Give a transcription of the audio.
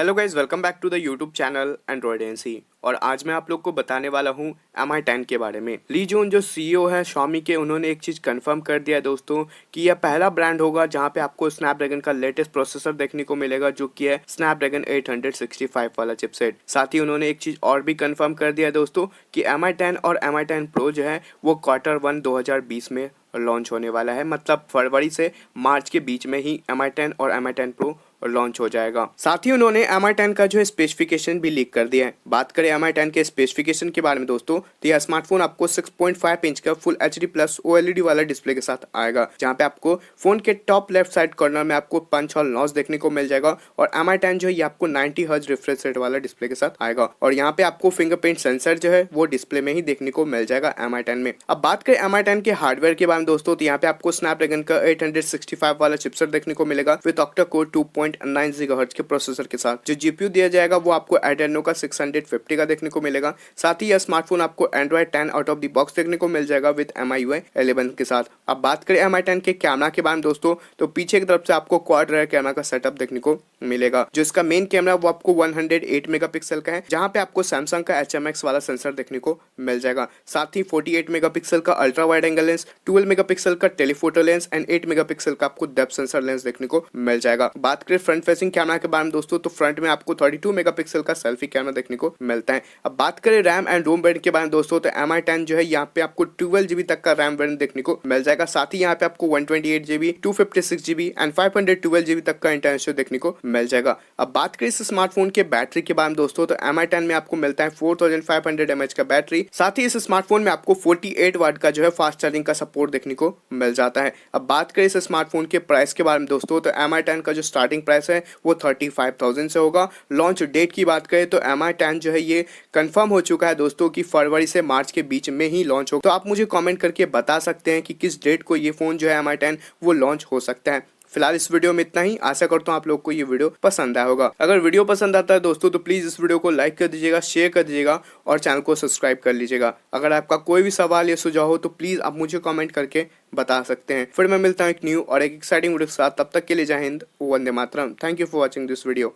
Hello guys, welcome back to the YouTube channel Android NC. और आज मैं आप लोग को बताने वाला हूँ Mi 10 के बारे में। ली जून जो सीईओ है Xiaomi के, उन्होंने एक चीज़ कंफर्म कर दिया है दोस्तों कि यह पहला ब्रांड होगा जहाँ पे आपको स्नैपड्रैगन का लेटेस्ट प्रोसेसर देखने को मिलेगा, जो कि है स्नैपड्रैगन 865 वाला चिपसेट। साथ ही उन्होंने एक चीज़ और भी कंफर्म कर दिया है दोस्तों कि Mi 10 और Mi 10 Pro जो है वो Q1 2020 में लॉन्च होने वाला है। मतलब फरवरी से मार्च के बीच में ही Mi 10 और Mi 10 Pro लॉन्च हो जाएगा। साथ ही उन्होंने Mi 10 का जो है स्पेसिफिकेशन भी लीक कर दिया है। बात करें Mi 10 के स्पेसिफिकेशन के बारे में दोस्तों, तो यह स्मार्टफोन आपको 6.5 इंच का फुल HD प्लस OLED वाला डिस्प्ले के साथ आएगा, जहां पे आपको फोन के टॉप लेफ्ट साइड कॉर्नर में आपको पंच होल नॉच देखने को मिल जाएगा। और Mi 10 जो है ये आपको 90 हर्ट्ज रिफ्रेश रेट वाला डिस्प्ले के साथ आएगा। और यहाँ पे आपको फिंगरप्रिंट सेंसर जो है वो डिस्प्ले में ही देखने को मिल जाएगा Mi 10 में। अब बात करें Mi 10 के हार्डवेयर के बारे में दोस्तों, तो यहाँ पे आपको स्नैपड्रैगन का 865 वाला चिपसेट देखने को मिलेगा विद ऑक्टा कोर 2.9 GHz के प्रोसेसर के साथ। जो जीपीयू दिया जाएगा वो आपको एड्रेनो का 650 का देखने को मिलेगा। साथ ही यह स्मार्टफोन आपको Android 10 out of the box देखने को मिल जाएगा विद MIUI 11 के साथ। अब बात करें Mi 10 के कैमरा के बारे में दोस्तों, तो पीछे की तरफ से आपको क्वाड रेयर कैमरा का सेटअप देखने को मिलेगा। जो इसका मेन कैमरा वो आपको 108 मेगापिक्सल का है, जहां पे आपको सैमसंग का HMX वाला सेंसर देखने को मिल जाएगा। साथ ही 48 मेगापिक्सल का ultra wide angle lens, 12 megapixel का टेलीफोटो लेंस एंड 8 मेगापिक्सल का आपको डेप्थ सेंसर लेंस देखने को मिल जाएगा। बात करें फ्रंट फेसिंग कैमरा के बारे में दोस्तों, तो फ्रंट में आपको 32 मेगापिक्सल का सेल्फी कैमरा देखने को मिलता है। अब बात करें रैम एंड रोम वेरिएंट के बारे में दोस्तों, तो Mi 10 जो है यहाँ पे आपको 12 GB तक का रैम वेरिएंट देखने को मिल जाएगा। साथ ही यहाँ पे आपको 128 GB, 256 GB एंड 512 GB तक का इंटरनेशनल देखने को मिल जाएगा। अब बात करें इस स्मार्टफोन के बैटरी के बारे में दोस्तों, तो Mi 10 में आपको मिलता है 4500 mAh का बैटरी। साथ ही इस स्मार्टफोन में आपको 48 वाट का जो है फास्ट चार्जिंग का सपोर्ट देखने को मिल जाता है। अब बात करें इस स्मार्टफोन के प्राइस के बारे में दोस्तों, तो Mi 10 का जो स्टार्टिंग प्राइस है वो 35,000 से होगा। लॉन्च डेट की बात करें तो Mi 10 जो है ये कंफर्म हो चुका है दोस्तों कि फरवरी से मार्च के बीच में ही लॉन्च होगा। तो आप मुझे कमेंट करके बता सकते हैं कि किस डेट को ये फोन जो है Mi 10 वो लॉन्च हो सकता है। फिलहाल इस वीडियो में इतना ही। आशा करता हूँ आप लोग को ये वीडियो पसंद आया होगा। अगर वीडियो पसंद आता है दोस्तों तो प्लीज़ इस वीडियो को लाइक कर दीजिएगा, शेयर कर दीजिएगा और चैनल को सब्सक्राइब कर लीजिएगा। अगर आपका कोई भी सवाल या सुझाव हो तो प्लीज़ आप मुझे कमेंट करके बता सकते हैं। फिर मैं मिलता हूँ एक न्यू और एक एक्साइटिंग वीडियो के साथ। तब तक के लिए जय हिंद, वंदे मातरम। Thank you for watching this video.